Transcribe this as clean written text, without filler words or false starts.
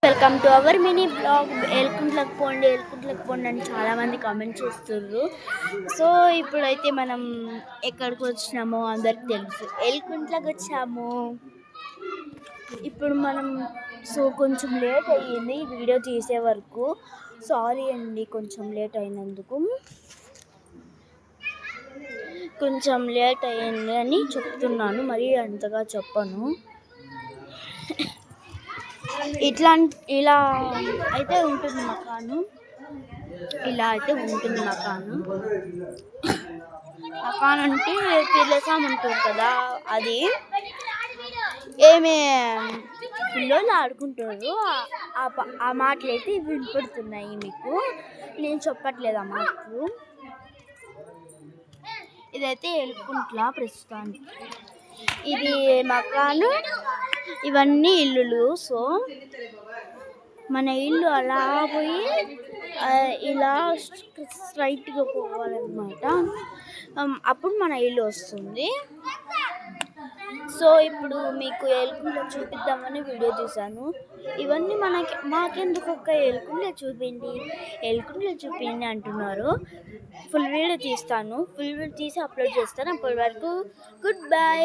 Welcome to our mini blog. ఎల్కుంట్లకు పోండి అని చాలామంది కామెంట్ చేస్తుర్రు. సో ఇప్పుడైతే మనం ఎక్కడికి వచ్చినామో అందరికి తెలుసు, ఎల్కుంట్లకు వచ్చాము. ఇప్పుడు మనం కొంచెం లేట్ అయ్యింది వీడియో తీసే వరకు. సారీ అండి, కొంచెం లేట్ అయినందుకు. కొంచెం లేట్ అయ్యింది అని చెప్తున్నాను, మరి అంతగా చెప్పను. ఇలా అయితే ఉంటుంది మకాను. మకాన్ అంటే పిల్లసాం ఉంటుంది కదా, అది ఏమే పిల్లలు ఆడుకుంటారు. ఆ మాటలు అయితే వినపడుతున్నాయి మీకు, నేను చెప్పట్లేదు ఆ మాటలు. ఇదైతే ఎల్కుంట్ల ప్రస్తుతానికి. ఇది మకాను, ఇవన్నీ ఇల్లులు. సో మన ఇల్లు అలా పోయి ఇలా స్ట్రైట్గా పోవాలన్నమాట, అప్పుడు మన ఇల్లు వస్తుంది. సో ఇప్పుడు మీకు ఎల్కుంట్ల చూపిద్దామని వీడియో తీశాను. ఇవన్నీ మాకెందుకు ఒక్క ఎల్కుంట్ల చూపిండి అంటున్నారు. ఫుల్ వీడియో తీస్తాను, ఫుల్ వీడియో తీసి అప్లోడ్ చేస్తాను. అప్పటి వరకు గుడ్ బై.